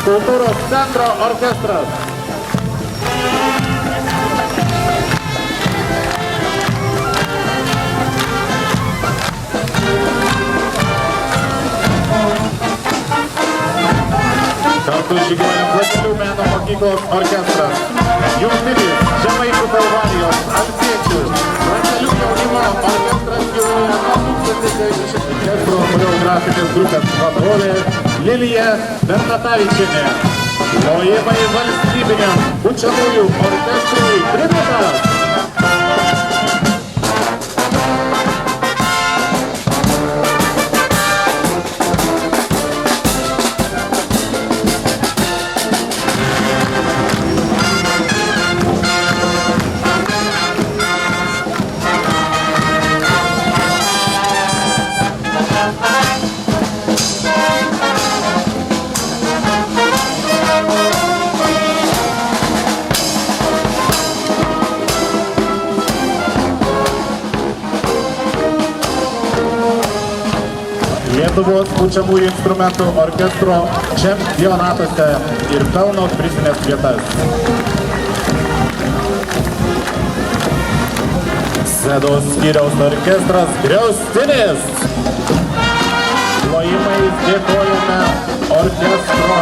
Kultūros centro orkestras. Kartu žygiuoja Platelių meno mokyklos orkestras. Jungtinis Žemaičių Kalvarijos Alsiečių Platelių jaunimo orkestras gyvuoja nuo 1960 choreografinės grupės vadovė Lilija Bernatavičienė. Plojimai valstybiniam pučiamųjų orkestrui trimitas. Lietuvos pučiamųjų instrumentų orkestro čempionatuose ir pelno prizines vietas. Sedos skyriaus orkestras Griaustinis. Plojimais dėkojame orkestro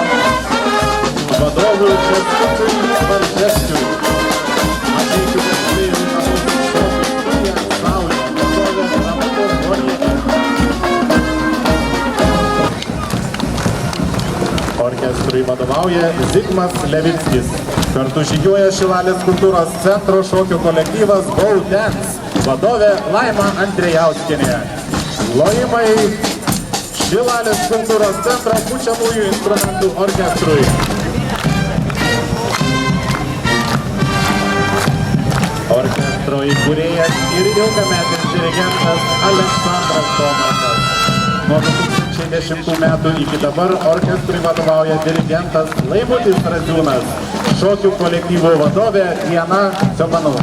vadovui Kęstučiui Varževskiui. Orkestrui vadovauja Zigmas Levickis. Kartu žygiuoja Šilalės kultūros centro šokio kolektyvas Go Dance. Vadovė Laima Andrejauskienė. Plojimai Šilalės kultūros centro pučiamųjų instrumentų orkestrui. Orkestro įkūrėjas ir ilgametis dirigentas Aleksandras Tomašas. Nuo 2010 metų iki dabar orkestrui vadovauja dirigentas Laimutis Raziūnas, šokių kolektyvų vadovė Diana Ciobanų.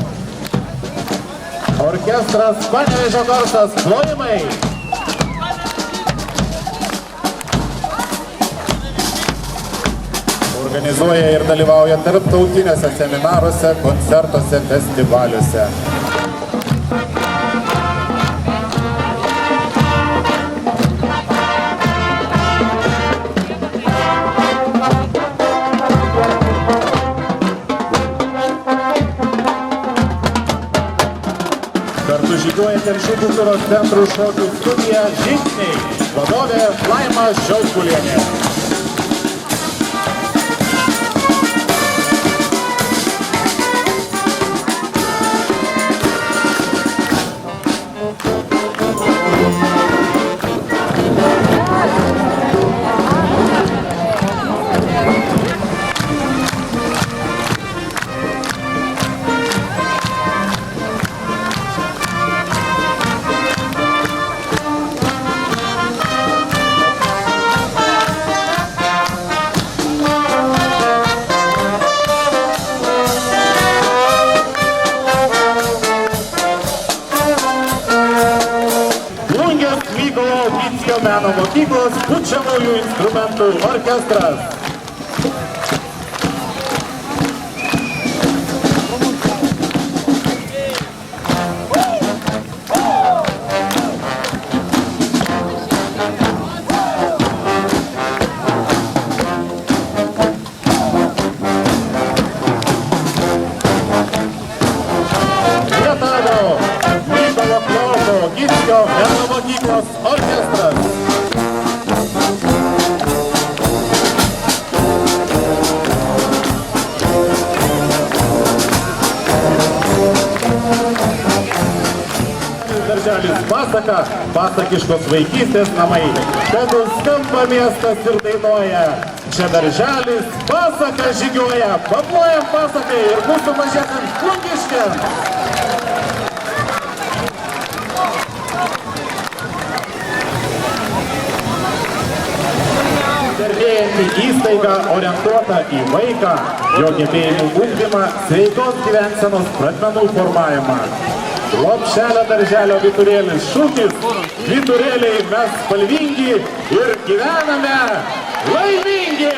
Orkestras Panevėžio garsas plojimai. Organizuoja ir dalyvauja tarptautiniuose seminaruose, koncertuose, festivaliuose. Kartu žygiuoja Telšių kultūros centrų šokių studija Žingsniai. Vadovė Laima Žiauskulienė. Meno mokyklos pučiamųjų instrumentų orkestras. Lietavo Mykolo Kloso Gickio meno mokyklos orkestras. Darželis Pasaka, pasakiškos vaikystės namai. Tegul skamba miestas ir dainuoja. Čia darželis Pasaka žygiuoja. Paplojam Pasakai ir mūsų mažiesiams Plungiškiams. Darbėjanti įstaiga orientuota į vaiką, jo gebėjimų ugdymą, sveikos gyvensenos pradmenų formavimą. Lopšelio darželio vyturėlis šūkis: vyturėliai mes spalvingi ir gyvename laimingi.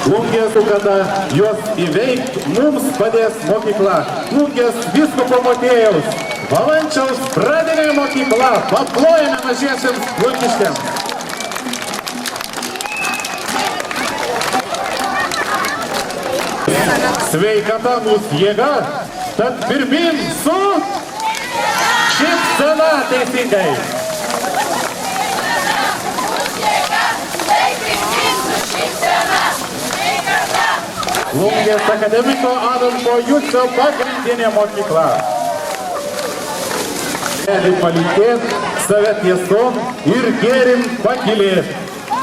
Plungės, kada juos įveikti, mums padės mokykla. Plungės vyskupo Motiejaus Valančiaus pradinė mokykla. Paplojame mažiesiems plungiškiams. Sveikata mūsų jėga, tad pirmin su šypsena teisingai. Plungės akademiko Adolfo Jucio pagrindinė mokykla. Gali palinkėt save tiesom ir gėrim pakilėt.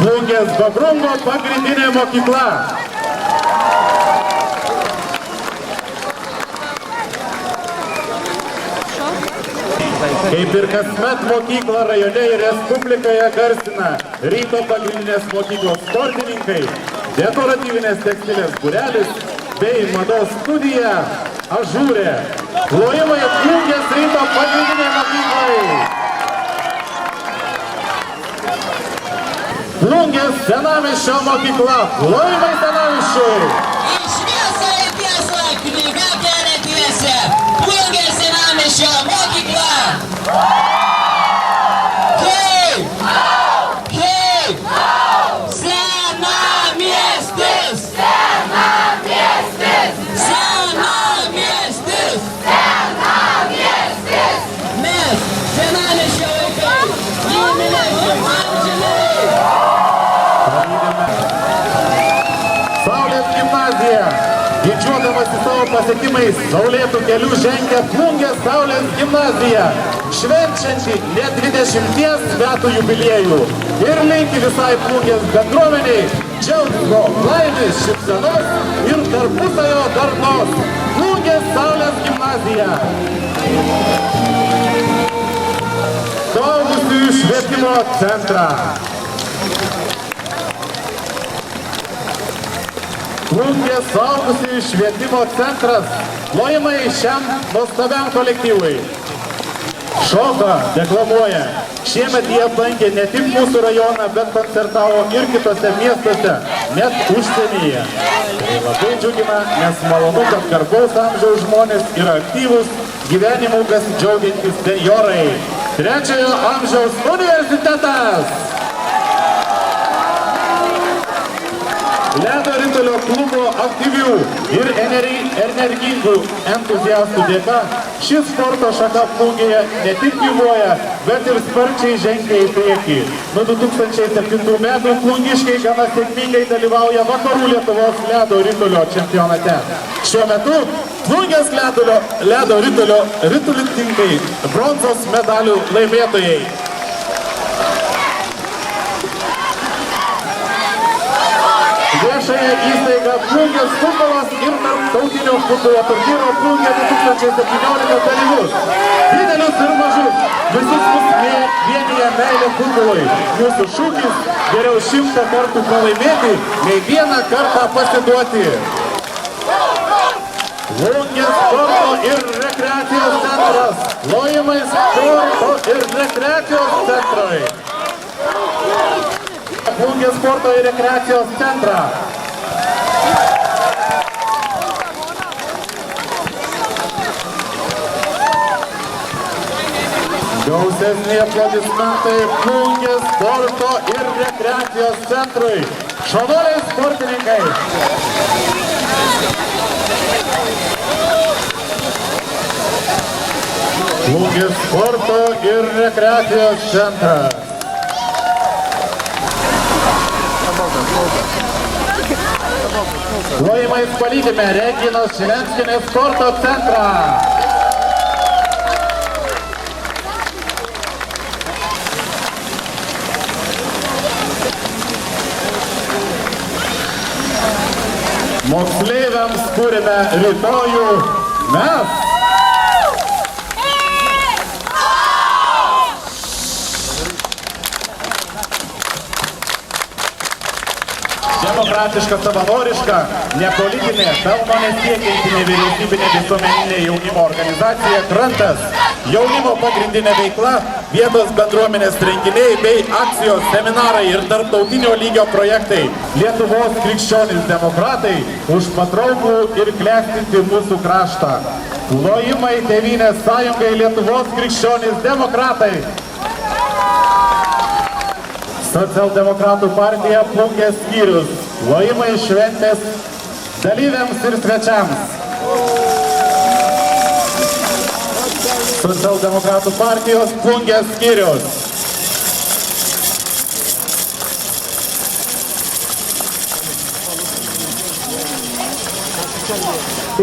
Plungės Babrungo pagrindinė mokykla. Kaip ir kasmet mokykla rajone ir Respublikoje garsina ryto pagrindinės mokyklos sportininkai, dekoratyvinės tekstilės būrelis bei mados studija Ažūrė. Plojimai Plungės ryto pagrindinė mokyklai. Plungės senamiesčio mokykla. Plojimai senamiesčiui. Į šviesą ir tiesą, knyga kelia tiesę. Plungės senamiesčio mokykla. Kaip? Kaip? Senamiestis. Senamiestis. Senamiestis. Senamiestis. Mes, senamiesčio vaikai, įmylėsim amžinai. Saulės gimnazija. Didžiuodamasi savo pasiekimais saulėtų kelių žengia Plungės Saulės gimnazija, švenčianti net 20 metų jubiliejų. Ir linki visai Plungės bendruomeniai džiaugsmo, laimės, šypsenos ir tarpusavio darnos. Plungės Saulės gimnazija. Suaugusiųjų švietimo centrą. Plungės suaugusiųjų švietimo centras. Plojimai šiam nuostabiam kolektyvui. Šoka, deklamuoja. Šiemet jie aplankė ne tik mūsų rajoną, bet koncertavo ir kitose miestuose, net užsienyje. Tai labai džiugina, nes malonu, kad garbaus amžiaus žmonės yra aktyvūs, gyvenimu besidžiaugiantys senjorai. Trečiojo amžiaus universitetas. Ledo ritulio klubo aktyvių ir energingų entuziastų dėka šis sporto šaka Plungėje ne tik gyvuoja, bet ir sparčiai žengia į priekį. Nuo 2007 metų plungiškiai gana sėkmingai dalyvauja Vakarų Lietuvos ledo ritulio čempionate. Šiuo metu Plungės ledo ritulio ritulininkai bronzos medalių laimėtojai. Viešąją įstaigą Plungės futbolas ir tarptautinio futbolo turnyro Plungė 2017 dalyvius. Didelius ir mažus, visus mus vienyje meilė futbolui. Mūsų šūkis geriau 100 kartų pralaimėti, nei vieną kartą pasiduoti. Plungės sporto ir rekreacijos centras. Plojimai sporto ir rekreacijos centrai. Plungės sporto ir rekreacijos centrą. Gausesni aplodismentai Plungės sporto ir rekreacijos centrui. Šaunuoliai sportininkai. Plungės sporto ir rekreacijos centras. Plojimais palydime Reginos Šilenskienės sporto centrą. Moksleiviams turime rytojų mes. Demokratiška, savanoriška, nepolitinė, pelno nesiekianti nevyriausybinė visuomeninė jaunimo organizacija Krantas jaunimo pagrindinė veikla, vietos bendruomenės renginiai bei akcijos, seminarai ir tarptautinio lygio projektai. Lietuvos krikščionys demokratai už patrauklų ir klestinti mūsų kraštą. Plojimai Tėvynės sąjungai Lietuvos krikščionys demokratai. Socialdemokratų partija Plungės skyrius. Plojimai šventės dalyviams ir svečiams. Socialdemokratų partijos Plungės skyrius.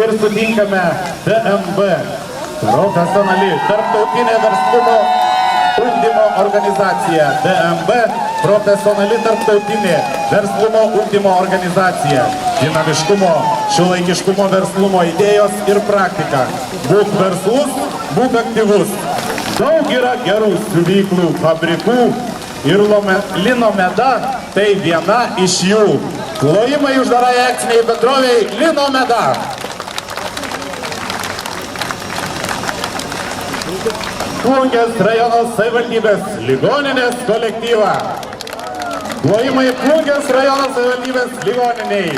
Ir sutinkame DMB, profesionali tarptautinė verslumo ugdymo organizacija. DMB, profesionali tarptautinė verslumo ugdymo organizacija. Dinamiškumo, šiuolaikiškumo verslumo idėjos ir praktika. Būk verslus, būk aktyvus. Daug yra gerų siuvyklų, fabrikų ir Lino Meda tai viena iš jų. Plojimai uždarai akciniai bendroviai Lino Meda. Plungės rajono savivaldybės ligoninės kolektyvą. Plojimai Plungės rajono savivaldybės ligoniniai.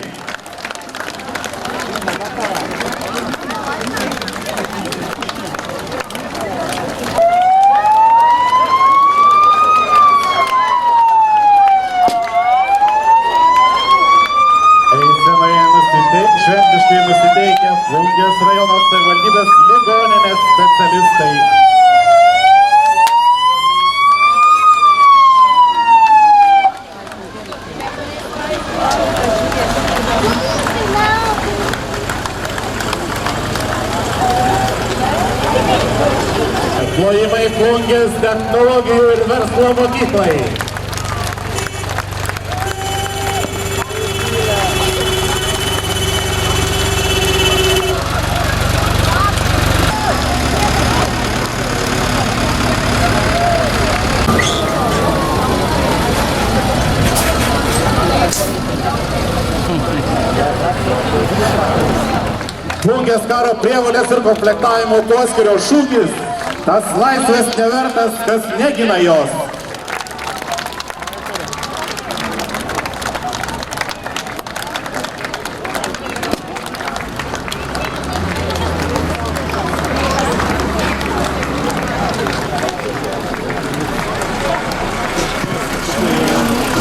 Šventiškai nusiteikę Plungės rajono savivaldybės ligoninės specialistai. Plojimai Plungės technologijų ir verslo mokyklai. Plungės karo prievolės ir komplektavimo poskyrio šūkis: tas laisvės nevertas, kas negina jos.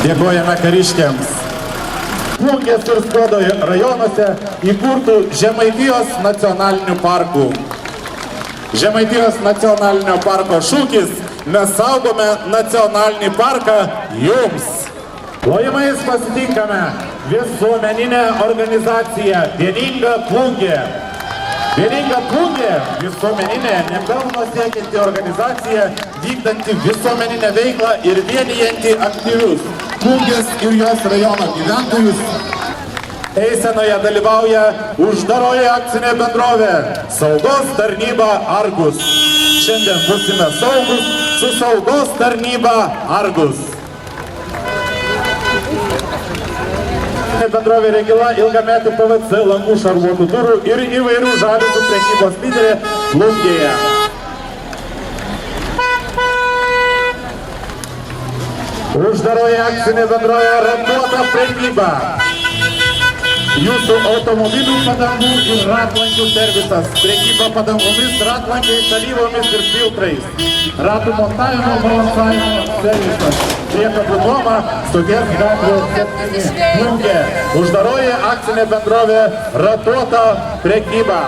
Dėkojame kariškiams. Plungės ir Skuodo rajonuose įkurtų Žemaitijos nacionalinių parkų. Žemaitijos nacionalinio parko šūkis: mes saugome nacionalinį parką jums. Plojimais pasitinkame visuomeninę organizaciją Vieninga Plungė. Vieninga Plungė - visuomeninė, nepelno siekianti organizacija, vykdanti visuomeninę veiklą ir vienijanti aktyvius Plungės ir jos rajono gyventojus. Eisenoje dalyvauja uždaroji akcinė bendrovė Saugos tarnyba Argus. Šiandien būsime saugus su Saugos tarnyba Argus. Bendrovė Regila ilgametį PVC langų šarvuotų durų ir įvairių žaliavų prekybos lyderė Plungėje. Uždaroji akcinė bendrovė Ratuota prekyba. Jūsų automobilių padangų ir ratlankių servisas. Prekyba padangomis, ratlankiais, alyvomis ir filtrais. Ratų montavimo, balansavimo servisas. Priekabų nuoma, Stoties gatvė 7 Plungė. Uždaroji akcinė bendrovė Ratuota prekyba.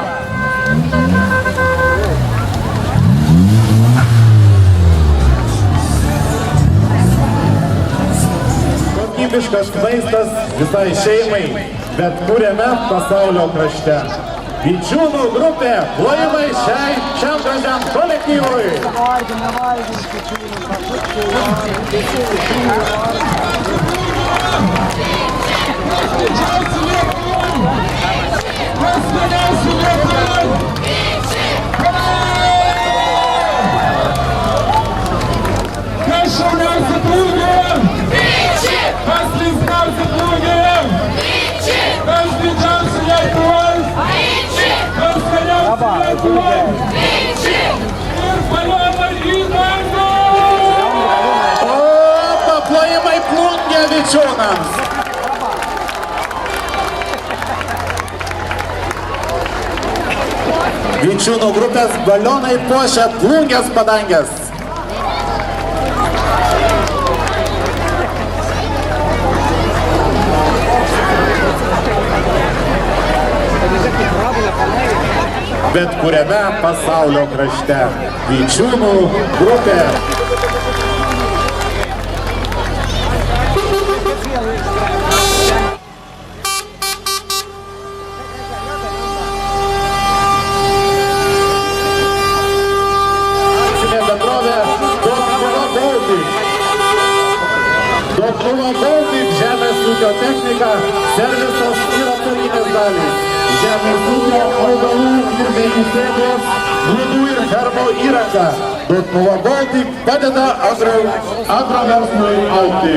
Kokybiškas maistas visai šeimai, bet kuriame pasaulio krašte. Vičiūnų grupė, plojimai šiam gražiam kolektyvui. Kas šauniausia Plungė? Kas linksmiausia Plungė? Kas didžiausia Lietuvos? Kas skaniausia Lietuvos? Ir Vičiūnams. Vičiūnų grupės balionai puošia Plungės padangės. Bet kuriame pasaulio krašte Vičiūnų grupė. Dotnuva Baltic, žemės ūkio technika, servisas ir apsarinės dalys. Žemės ūkio augalų ir veisėdos, grūdų ir fermų įranga. Dotnuva Baltic padeda agroverslui augti.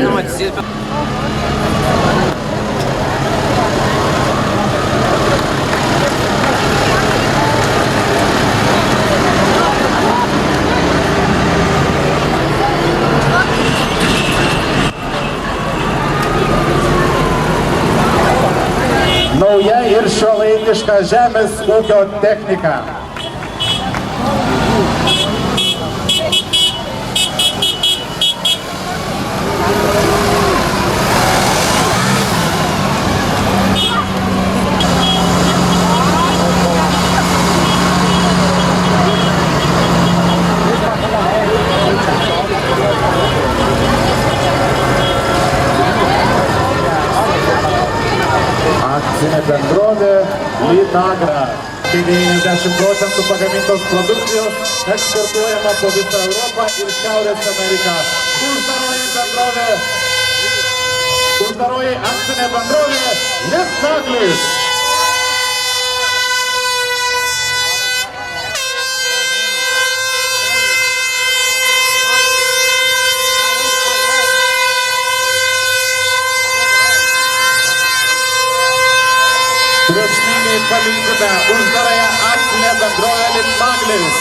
Nauja ir šiuolaikiška žemės ūkio technika. Akcinė bendrovė Lytagra. 90% pagamintos produkcijos eksportuojama po visą Europą ir Šiaurės Ameriką. Uždaroji akcinė bendrovė Litnaglis. Triukšmingai palinkime uždarąją akcinę bendrovę Litnaglis.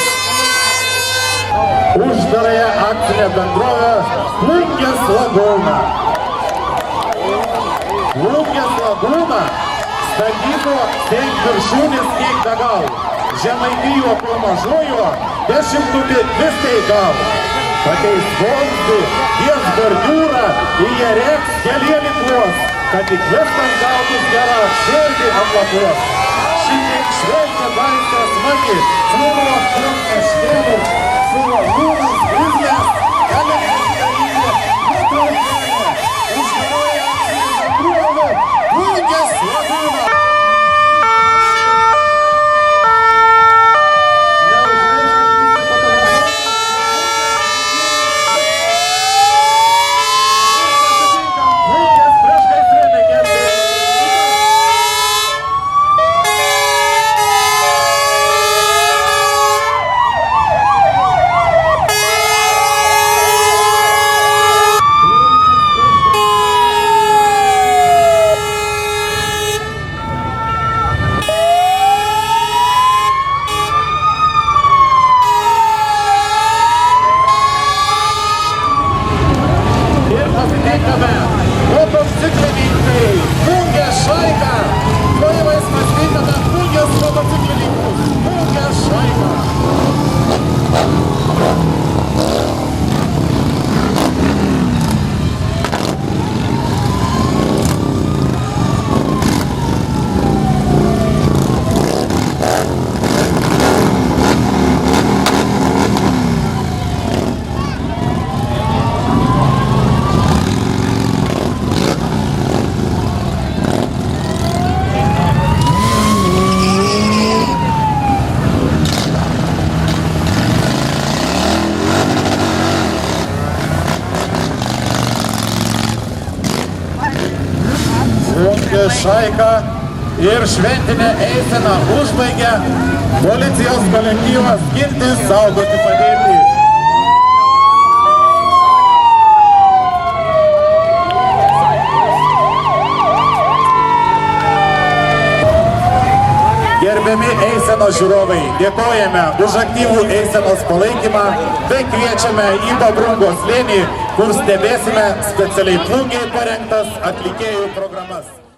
Uždarąją akcinę bendrovę Plungės Lagūna. Plungės Lagūna statytų tiek viršūnės, tiek dagal. Žemaitijo po mažojo 10 visai gal. Pakeis vamzdį, ties bordiūrą, į ją reks kelienį klos, kad tik viskas gautus gerą širdį aplapuos. Šitiek švelgia daistė smagi, savo trumpa švėlų, savo rūmus grįžės, galės daryti, nutraukėlė, uždaroja bendrovė Plungės Lagūna. Motociklininkai, Plungės Šaika. Laivais mes vykdame Plungės motociklininkus. Plungės Šaika. Plungės Šaika ir šventinę eiseną užbaigia policijos kolektyvas ginti, saugoti, padėti. Gerbiami eisenos žiūrovai, dėkojame už aktyvų eisenos palaikymą, bei kviečiame į Babrungos slėnį kur stebėsime specialiai plungei parengtas atlikėjų programas.